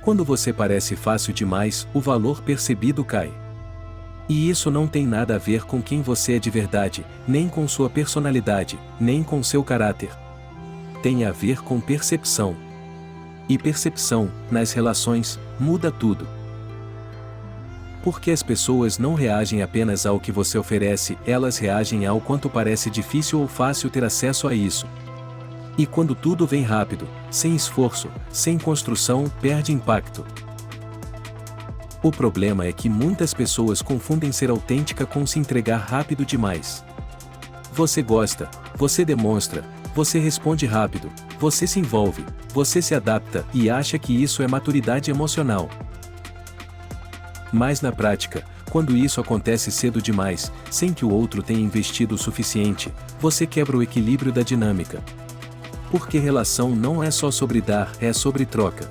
Quando você parece fácil demais, o valor percebido cai. E isso não tem nada a ver com quem você é de verdade, nem com sua personalidade, nem com seu caráter. Tem a ver com percepção. E percepção, nas relações, muda tudo. Porque as pessoas não reagem apenas ao que você oferece, elas reagem ao quanto parece difícil ou fácil ter acesso a isso. E quando tudo vem rápido, sem esforço, sem construção, perde impacto. O problema é que muitas pessoas confundem ser autêntica com se entregar rápido demais. Você gosta, você demonstra, você responde rápido, você se envolve, você se adapta e acha que isso é maturidade emocional. Mas na prática, quando isso acontece cedo demais, sem que o outro tenha investido o suficiente, você quebra o equilíbrio da dinâmica. Porque relação não é só sobre dar, é sobre troca.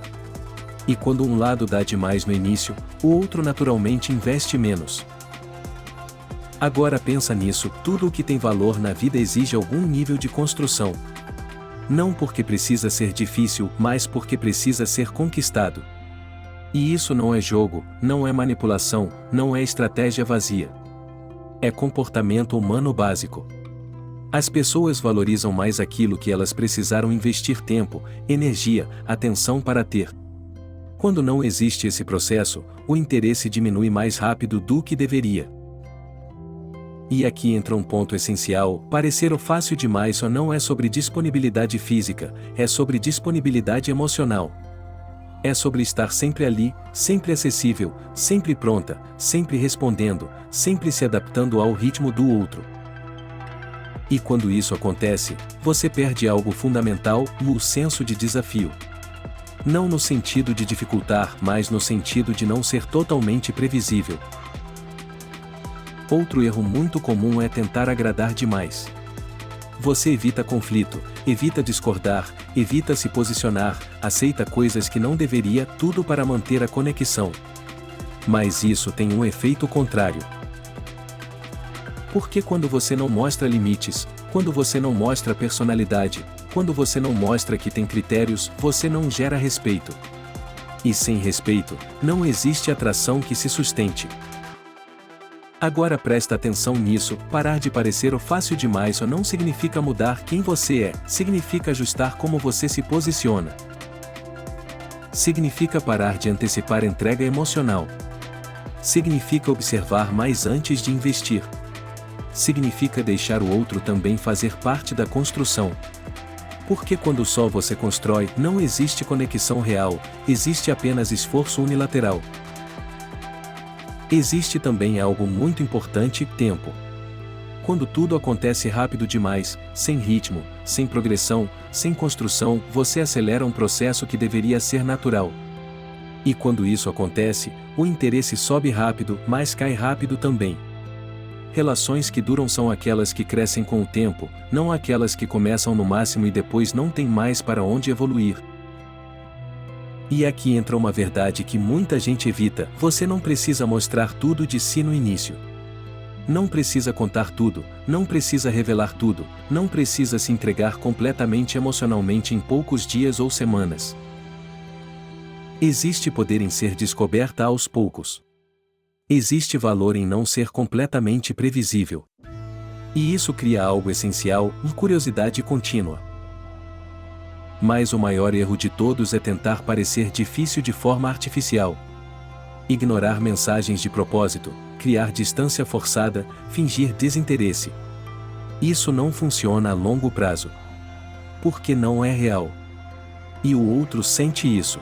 E quando um lado dá demais no início, o outro naturalmente investe menos. Agora pensa nisso, tudo o que tem valor na vida exige algum nível de construção. Não porque precisa ser difícil, mas porque precisa ser conquistado. E isso não é jogo, não é manipulação, não é estratégia vazia. É comportamento humano básico. As pessoas valorizam mais aquilo que elas precisaram investir tempo, energia, atenção para ter. Quando não existe esse processo, o interesse diminui mais rápido do que deveria. E aqui entra um ponto essencial: parecer o fácil demais só não é sobre disponibilidade física, é sobre disponibilidade emocional. É sobre estar sempre ali, sempre acessível, sempre pronta, sempre respondendo, sempre se adaptando ao ritmo do outro. E quando isso acontece, você perde algo fundamental, o senso de desafio. Não no sentido de dificultar, mas no sentido de não ser totalmente previsível. Outro erro muito comum é tentar agradar demais. Você evita conflito, evita discordar, evita se posicionar, aceita coisas que não deveria, tudo para manter a conexão. Mas isso tem um efeito contrário. Porque quando você não mostra limites, quando você não mostra personalidade, quando você não mostra que tem critérios, você não gera respeito. E sem respeito, não existe atração que se sustente. Agora presta atenção nisso: parar de parecer o fácil demais só não significa mudar quem você é, significa ajustar como você se posiciona. Significa parar de antecipar entrega emocional. Significa observar mais antes de investir. Significa deixar o outro também fazer parte da construção. Porque quando só você constrói, não existe conexão real, existe apenas esforço unilateral. Existe também algo muito importante: tempo. Quando tudo acontece rápido demais, sem ritmo, sem progressão, sem construção, você acelera um processo que deveria ser natural. E quando isso acontece, o interesse sobe rápido, mas cai rápido também. Relações que duram são aquelas que crescem com o tempo, não aquelas que começam no máximo e depois não têm mais para onde evoluir. E aqui entra uma verdade que muita gente evita: você não precisa mostrar tudo de si no início. Não precisa contar tudo, não precisa revelar tudo, não precisa se entregar completamente emocionalmente em poucos dias ou semanas. Existe poder em ser descoberta aos poucos. Existe valor em não ser completamente previsível. E isso cria algo essencial, uma curiosidade contínua. Mas o maior erro de todos é tentar parecer difícil de forma artificial. Ignorar mensagens de propósito, criar distância forçada, fingir desinteresse. Isso não funciona a longo prazo. Porque não é real. E o outro sente isso.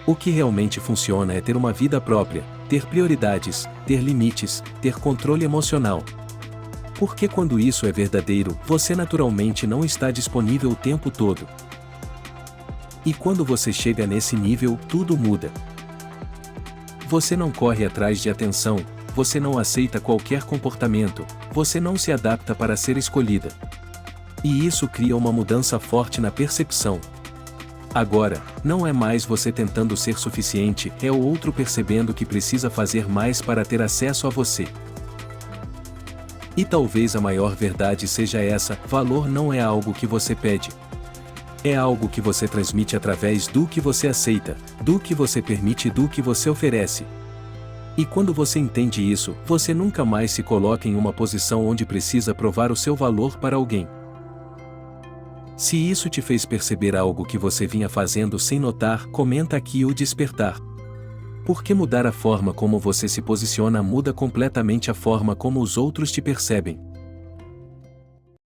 O que realmente funciona é ter uma vida própria, ter prioridades, ter limites, ter controle emocional. Porque quando isso é verdadeiro, você naturalmente não está disponível o tempo todo. E quando você chega nesse nível, tudo muda. Você não corre atrás de atenção, você não aceita qualquer comportamento, você não se adapta para ser escolhida. E isso cria uma mudança forte na percepção. Agora, não é mais você tentando ser suficiente, é o outro percebendo que precisa fazer mais para ter acesso a você. E talvez a maior verdade seja essa: valor não é algo que você pede. É algo que você transmite através do que você aceita, do que você permite e do que você oferece. E quando você entende isso, você nunca mais se coloca em uma posição onde precisa provar o seu valor para alguém. Se isso te fez perceber algo que você vinha fazendo sem notar, comenta aqui o despertar. Porque mudar a forma como você se posiciona muda completamente a forma como os outros te percebem.